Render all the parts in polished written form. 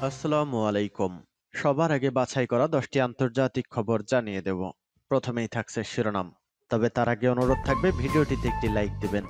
আসসালামু আলাইকুম। সবার আগে বাছাই করা 10টি আন্তর্জাতিক খবর জানিয়ে দেব। প্রথমেই থাকছে শিরোনাম। তবে তার আগে অনুরোধ থাকবে ভিডিওটিতে একটি লাইক দিবেন।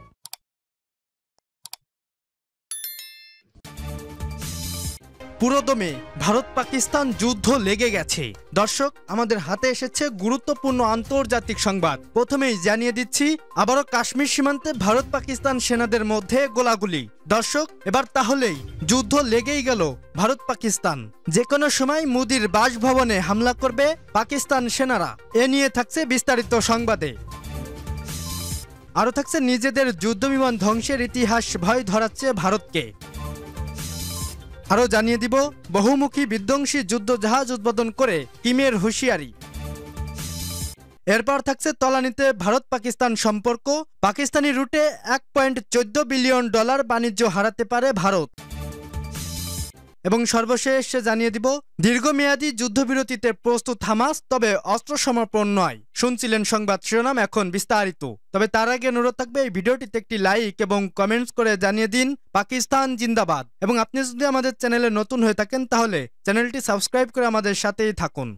পুরোদমে ভারত পাকিস্তান যুদ্ধ লেগে গেছে। দর্শক, আমাদের হাতে এসেছে গুরুত্বপূর্ণ আন্তর্জাতিক সংবাদ। প্রথমেই জানিয়ে দিচ্ছি, আবারও কাশ্মীর সীমান্তে ভারত পাকিস্তান সেনাদের মধ্যে গোলাগুলি। দর্শক, এবার তাহলেই যুদ্ধ লেগেই গেল ভারত পাকিস্তান। যে কোনো সময় মোদির বাসভবনে হামলা করবে পাকিস্তান সেনারা। এ নিয়ে থাকছে বিস্তারিত সংবাদে। আরও থাকছে নিজেদের যুদ্ধবিমান ধ্বংসের ইতিহাস ভয় ধরাচ্ছে ভারতকে। আরও জানিয়ে দিব, বহুমুখী বিধ্বংসী যুদ্ধ জাহাজ উদ্বোধন করে কিমের হুঁশিয়ারি। এরপর থাকছে তলানিতে ভারত পাকিস্তান সম্পর্ক। পাকিস্তানি রুটে $1.14 বিলিয়ন বাণিজ্য হারাতে পারে ভারত। এবং সর্বশেষ জানিয়ে দিব, দীর্ঘমেয়াদী যুদ্ধবিরতিতে প্রস্তুত হামাস, তবে অস্ত্র সমর্পণ নয়। শুনছিলেন সংবাদ শিরোনাম, এখন বিস্তারিত। তবে তার আগে অনুরোধ থাকবে এই ভিডিওটিতে একটি লাইক এবং কমেন্টস করে জানিয়ে দিন পাকিস্তান জিন্দাবাদ। এবং আপনি যদি আমাদের চ্যানেলে নতুন হয়ে থাকেন তাহলে চ্যানেলটি সাবস্ক্রাইব করে আমাদের সাথেই থাকুন।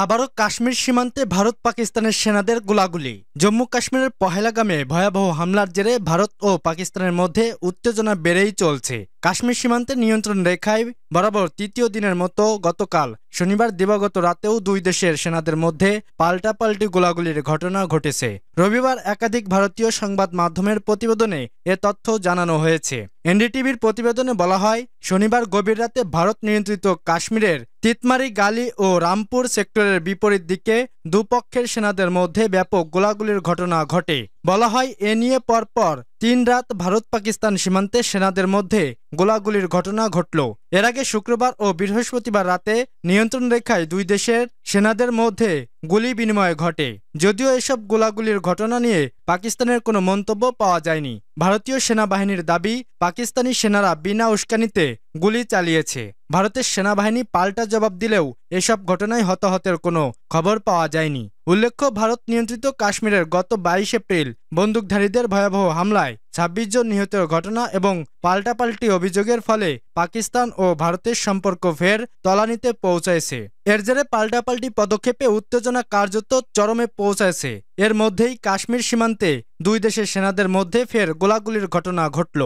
আবারও কাশ্মীর সীমান্তে ভারত পাকিস্তানের সেনাদের গোলাগুলি। জম্মু কাশ্মীরের পহেলগামে ভয়াবহ হামলার জেরে ভারত ও পাকিস্তানের মধ্যে উত্তেজনা বেড়েই চলছে। কাশ্মীর সীমান্তে নিয়ন্ত্রণ রেখায় বরাবর তৃতীয় দিনের মতো গতকাল শনিবার দিবাগত রাতেও দুই দেশের সেনাদের মধ্যে পাল্টাপাল্টি গোলাগুলির ঘটনা ঘটেছে। রবিবার একাধিক ভারতীয় সংবাদ মাধ্যমের প্রতিবেদনে এ তথ্য জানানো হয়েছে। এনডিটিভির প্রতিবেদনে বলা হয়, শনিবার গভীর রাতে ভারত নিয়ন্ত্রিত কাশ্মীরের তিতমারি গালি ও রামপুর সেক্টরের বিপরীত দিকে দুপক্ষের সেনাদের মধ্যে ব্যাপক গোলাগুলির ঘটনা ঘটে। বলা হয়, এ নিয়ে পরপর 3 রাত ভারত পাকিস্তান সীমান্তে সেনাদের মধ্যে গোলাগুলির ঘটনা ঘটল। এর আগে শুক্রবার ও বৃহস্পতিবার রাতে নিয়ন্ত্রণ রেখায় দুই দেশের সেনাদের মধ্যে গুলি বিনিময় ঘটে। যদিও এসব গোলাগুলির ঘটনা নিয়ে পাকিস্তানের কোনো মন্তব্য পাওয়া যায়নি। ভারতীয় সেনাবাহিনীর দাবি, পাকিস্তানি সেনারা বিনা উস্কানিতে গুলি চালিয়েছে। ভারতের সেনাবাহিনী পাল্টা জবাব দিলেও এসব ঘটনায় হতাহতের কোনো খবর পাওয়া যায়নি। উল্লেখ্য, ভারত নিয়ন্ত্রিত কাশ্মীরের গত 22 এপ্রিল বন্দুকধারীদের ভয়াবহ হামলায় 26 জন নিহতের ঘটনা এবং পাল্টাপাল্টি অভিযোগের ফলে পাকিস্তান ও ভারতের সম্পর্ক ফের তলানিতে পৌঁছেছে। এর জেরে পাল্টাপাল্টি পদক্ষেপে উত্তেজনা কার্যত চরমে পৌঁছেছে। এর মধ্যেই কাশ্মীর সীমান্তে দুই দেশের সেনাদের মধ্যে ফের গোলাগুলির ঘটনা ঘটল।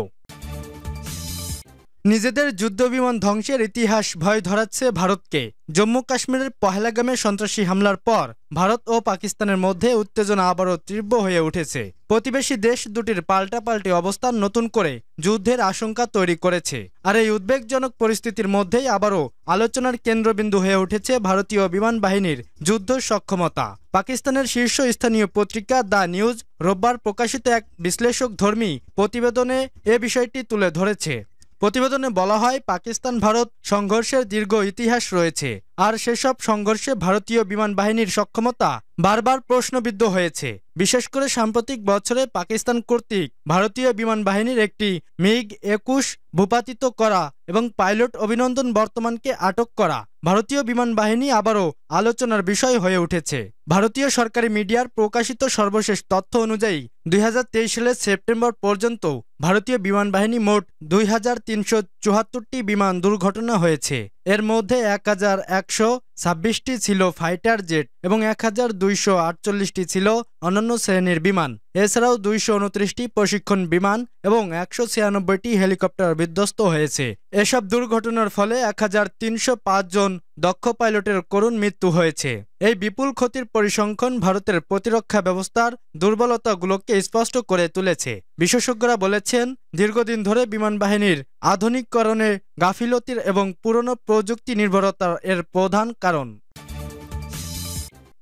নিজেদের যুদ্ধবিমান ধ্বংসের ইতিহাস ভয় ধরাচ্ছে ভারতকে। জম্মু কাশ্মীরের পহেলগামে সন্ত্রাসী হামলার পর ভারত ও পাকিস্তানের মধ্যে উত্তেজনা আবারও তীব্র হয়ে উঠেছে। প্রতিবেশী দেশ দুটির পাল্টাপাল্টি অবস্থান নতুন করে যুদ্ধের আশঙ্কা তৈরি করেছে। আর এই উদ্বেগজনক পরিস্থিতির মধ্যেই আবারও আলোচনার কেন্দ্রবিন্দু হয়ে উঠেছে ভারতীয় বিমান বাহিনীর যুদ্ধ সক্ষমতা। পাকিস্তানের শীর্ষস্থানীয় পত্রিকা দ্য নিউজ রোববার প্রকাশিত এক বিশ্লেষকধর্মী প্রতিবেদনে এ বিষয়টি তুলে ধরেছে। প্রতিবেদনে বলা হয়, পাকিস্তান ভারত সংঘর্ষের দীর্ঘ ইতিহাস রয়েছে, আর সেসব সংঘর্ষে ভারতীয় বিমান বাহিনীর সক্ষমতা বারবার প্রশ্নবিদ্ধ হয়েছে। বিশেষ করে সাম্প্রতিক বছরে পাকিস্তান কর্তৃক ভারতীয় বিমান বাহিনীর একটি MiG-21 ভূপাতিত করা এবং পাইলট অভিনন্দন বর্তমানকে আটক করা ভারতীয় বিমান বাহিনী আবারও আলোচনার বিষয় হয়ে উঠেছে। ভারতীয় সরকারি মিডিয়ার প্রকাশিত সর্বশেষ তথ্য অনুযায়ী 2023 সালের সেপ্টেম্বর পর্যন্ত ভারতীয় বিমান বাহিনী মোট 2374টি বিমান দুর্ঘটনা হয়েছে। এর মধ্যে 1126টি ছিল ফাইটার জেট এবং 1248টি ছিল অন্যান্য শ্রেণীর বিমান। এছাড়াও 229টি প্রশিক্ষণ বিমান এবং 196টি হেলিকপ্টার বিধ্বস্ত হয়েছে। এসব দুর্ঘটনার ফলে 1305 জন দক্ষ পাইলটের করুণ মৃত্যু হয়েছে। এই বিপুল ক্ষতির পরিসংখ্যান ভারতের প্রতিরক্ষা ব্যবস্থার দুর্বলতাগুলোকে স্পষ্ট করে তুলেছে। বিশেষজ্ঞরা বলেছেন, দীর্ঘদিন ধরে বিমান বাহিনীর আধুনিকীকরণে গাফিলতির এবং পুরনো প্রযুক্তি নির্ভরতা এর প্রধান কারণ।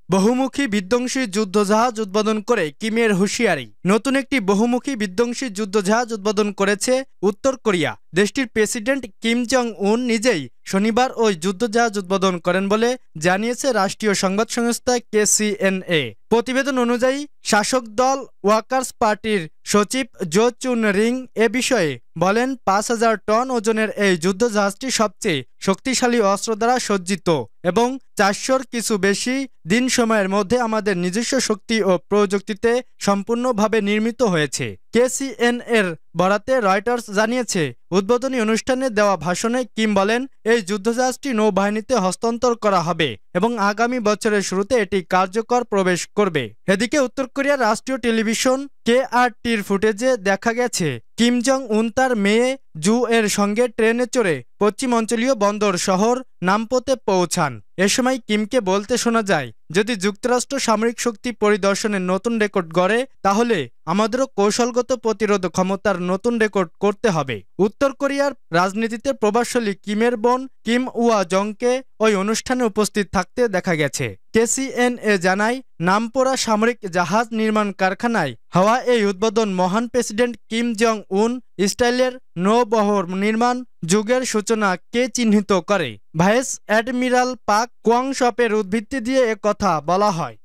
বহুমুখী বিধ্বংসী যুদ্ধজাহাজ উদ্বোধন করে কিমের হুঁশিয়ারি। নতুন একটি বহুমুখী বিধ্বংসী যুদ্ধজাহাজ উদ্বোধন করেছে উত্তর কোরিয়া। দেশটির প্রেসিডেন্ট কিম জং উন নিজেই শনিবার ওই যুদ্ধজাহাজ উদ্বোধন করেন বলে জানিয়েছে রাষ্ট্রীয় সংবাদ সংস্থা KCNA। প্রতিবেদন অনুযায়ী শাসক দল ওয়ার্কার্স পার্টির সচিব জো চুন রিং এ বিষয়ে বলেন, ৫,০০০ টন ওজনের এই যুদ্ধজাহাজটি সবচেয়ে শক্তিশালী অস্ত্র দ্বারা সজ্জিত এবং ৪০০-র কিছু বেশি দিন সময়ের মধ্যে আমাদের নিজস্ব শক্তি ও প্রযুক্তিতে সম্পূর্ণভাবে নির্মিত হয়েছে। KCNA-র বরাতে রয়টার্স জানিয়েছে, উদ্বোধনী অনুষ্ঠানে দেওয়া ভাষণে কিম বলেন, এই যুদ্ধজাহাজটি নৌবাহিনীতে হস্তান্তর করা হবে এবং আগামী বছরের শুরুতে এটি কার্যকর প্রবেশ করবে। এদিকে উত্তর কোরিয়ার রাষ্ট্রীয় টেলিভিশন KRTর ফুটেজে দেখা গেছে, কিম জং উন তার মেয়ে জু এর সঙ্গে ট্রেনে চড়ে পশ্চিমাঞ্চলীয় বন্দর শহর নামপোতে পৌঁছান। এ সময় কিমকে বলতে শোনা যায়, যদি যুক্তরাষ্ট্র সামরিক শক্তি পরিদর্শনের নতুন রেকর্ড গড়ে তাহলে আমাদেরও কৌশলগত প্রতিরোধ ক্ষমতার নতুন রেকর্ড করতে হবে। উত্তর কোরিয়ার রাজনীতিতে প্রভাবশালী কিমের বোন কিম উয়া জংকে ওই অনুষ্ঠানে উপস্থিত থাকতে দেখা গেছে। KCNA জানায়, নামপোরা সামরিক জাহাজ নির্মাণ কারখানায় হওয়া এই উদ্বোধন মহান প্রেসিডেন্ট কিম জং উন স্টাইলের নৌবহর নির্মাণ যুগের সূচনাকে চিহ্নিত করে। ভাইস অ্যাডমিরাল পাক কোয়াংশপের উদ্ধৃতি দিয়ে একথা বলা হয়।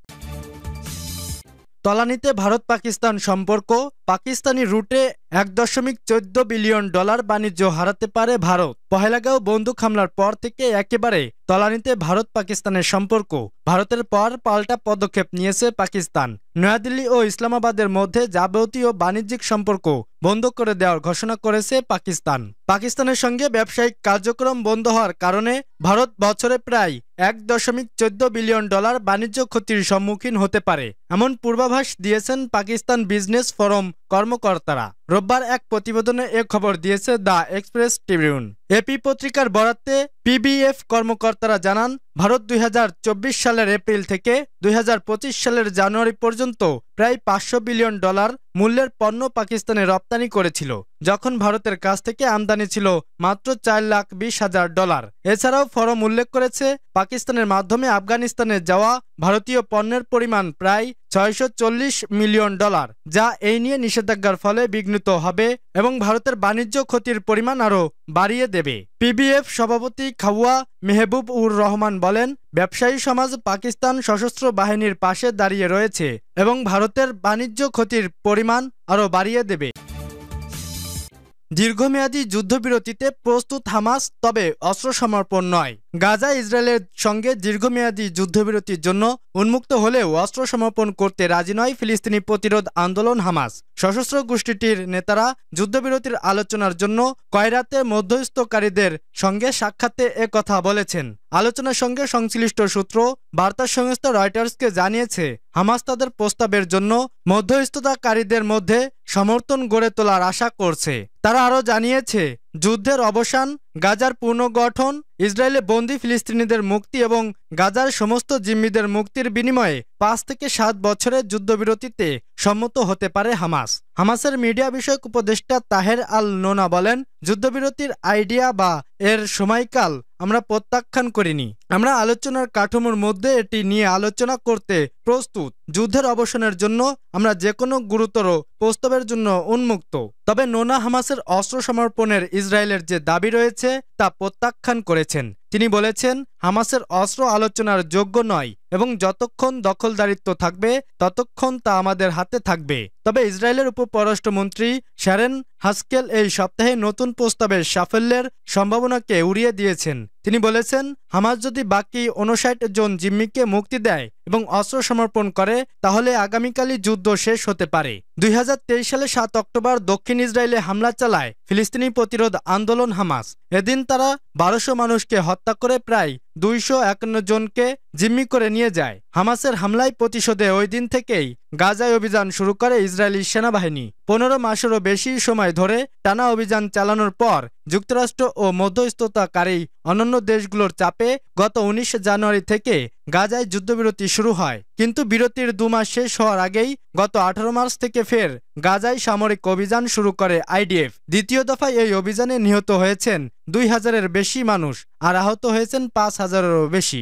তলানিতে ভারত পাকিস্তান সম্পর্ক, পাকিস্তানি রুটে $1.14 বিলিয়ন বাণিজ্য হারাতে পারে ভারত। পহেলগাঁও বন্দুক হামলার পর থেকে একেবারে তলানিতে ভারত পাকিস্তানের সম্পর্ক। ভারতের পর পাল্টা পদক্ষেপ নিয়েছে পাকিস্তান। নয়াদিল্লি ও ইসলামাবাদের মধ্যে যাবতীয় বাণিজ্যিক সম্পর্ক বন্ধ করে দেওয়ার ঘোষণা করেছে পাকিস্তান। পাকিস্তানের সঙ্গে ব্যবসায়িক কার্যক্রম বন্ধ হওয়ার কারণে ভারত বছরে প্রায় $1.14 বিলিয়ন বাণিজ্য ক্ষতির সম্মুখীন হতে পারে, এমন পূর্বাভাস দিয়েছেন পাকিস্তান বিজনেস ফোরাম কর্মকর্তারা। রোববার এক প্রতিবেদনে এ খবর দিয়েছে দ্য এক্সপ্রেস ট্রিবিউন। এপি পত্রিকার বরাতে PBF কর্মকর্তারা জানান, ভারত 2024 সালের এপ্রিল থেকে 2025 সালের জানুয়ারি পর্যন্ত প্রায় $500 বিলিয়ন মূল্যের পণ্য পাকিস্তানে রপ্তানি করেছিল, যখন ভারতের কাছ থেকে আমদানি ছিল মাত্র $4,20,000। এছাড়াও ফরম উল্লেখ করেছে, পাকিস্তানের মাধ্যমে আফগানিস্তানে যাওয়া ভারতীয় পণ্যের পরিমাণ প্রায় $640 মিলিয়ন, যা এই নিয়ে নিষেধাজ্ঞার ফলে বিঘ্নিত হবে এবং ভারতের বাণিজ্য ক্ষতির পরিমাণ আরও বাড়িয়ে দেবে। PBF সভাপতি খাওয়া মেহবুব উর রহমান বলেন, ব্যবসায়ী সমাজ পাকিস্তান সশস্ত্র বাহিনীর পাশে দাঁড়িয়ে রয়েছে এবং ভারতের বাণিজ্য ক্ষতির পরিমাণ আরও বাড়িয়ে দেবে। দীর্ঘমেয়াদী যুদ্ধবিরতিতে প্রস্তুত হামাস, তবে অস্ত্র সমর্পণ নয়। গাজা ইসরায়েলের সঙ্গে দীর্ঘমেয়াদী যুদ্ধবিরতির জন্য উন্মুক্ত হলেও অস্ত্র সমর্পণ করতে রাজি নয় ফিলিস্তিনি প্রতিরোধ আন্দোলন হামাস। সশস্ত্র গোষ্ঠীটির নেতারা যুদ্ধবিরতির আলোচনার জন্য কয়রাতে মধ্যস্থকারীদের সঙ্গে সাক্ষাতে একথা বলেছেন। আলোচনার সঙ্গে সংশ্লিষ্ট সূত্র বার্তা সংস্থা রয়টার্সকে জানিয়েছে, হামাস তাদের প্রস্তাবের জন্য মধ্যস্থতাকারীদের মধ্যে সমর্থন গড়ে তোলার আশা করছে। তারা আরও জানিয়েছে, যুদ্ধের অবসান, গাজার পুনর্গঠন, ইসরায়েলে বন্দী ফিলিস্তিনিদের মুক্তি এবং গাজার সমস্ত জিম্মিদের মুক্তির বিনিময়ে 5 থেকে 7 বছরের যুদ্ধবিরতিতে সম্মত হতে পারে হামাস। হামাসের মিডিয়া বিষয়ক উপদেষ্টা তাহের আল নোনা বলেন, যুদ্ধবিরতির আইডিয়া বা এর সময়কাল আমরা প্রত্যাখ্যান করিনি। আমরা আলোচনার কাঠামোর মধ্যে এটি নিয়ে আলোচনা করতে প্রস্তুত। যুদ্ধের অবসানের জন্য আমরা যে কোনো গুরুতর প্রস্তাবের জন্য উন্মুক্ত। তবে নোনা হামাসের অস্ত্র সমর্পণের ইসরায়েলের যে দাবি রয়েছে তা প্রত্যাখ্যান করেছেন। তিনি বলেছেন, হামাসের অস্ত্র আলোচনার যোগ্য নয় এবং যতক্ষণ দখলদারিত্ব থাকবে ততক্ষণ তা আমাদের হাতে থাকবে। তবে ইসরায়েলের উপপররাষ্ট্রমন্ত্রী শ্যারেন হাস্কেল এই সপ্তাহে নতুন প্রস্তাবের সাফল্যের সম্ভাবনাকে উড়িয়ে দিয়েছেন। তিনি বলেছেন, হামাস যদি বাকি 59 জন জিম্মিকে মুক্তি দেয় এবং অস্ত্র সমর্পণ করে তাহলে আগামীকালই যুদ্ধ শেষ হতে পারে। 2023 সালে 7 অক্টোবর দক্ষিণ ইসরায়েলে হামলা চালায় ফিলিস্তিনি প্রতিরোধ আন্দোলন হামাস। এদিন তারা 1200 মানুষকে হত্যা করে প্রায় 251 জনকে জিম্মি করে নিয়ে যায়। হামাসের হামলায় প্রতিশোধে ওই দিন থেকেই গাজায় অভিযান শুরু করে ইসরায়েলি সেনাবাহিনী। 15 মাসেরও বেশি সময় ধরে টানা অভিযান চালানোর পর যুক্তরাষ্ট্র ও মধ্যস্থতাকারী অন্যান্য দেশগুলোর চাপে গত 19 জানুয়ারি থেকে গাজায় যুদ্ধবিরতি শুরু হয়। কিন্তু বিরতির 2 মাস শেষ হওয়ার আগেই গত 18 মার্চ থেকে ফের গাজায় সামরিক অভিযান শুরু করে IDF। দ্বিতীয় দফায় এই অভিযানে নিহত হয়েছেন 2000-এর বেশি মানুষ আর আহত হয়েছেন 5000-এরও বেশি।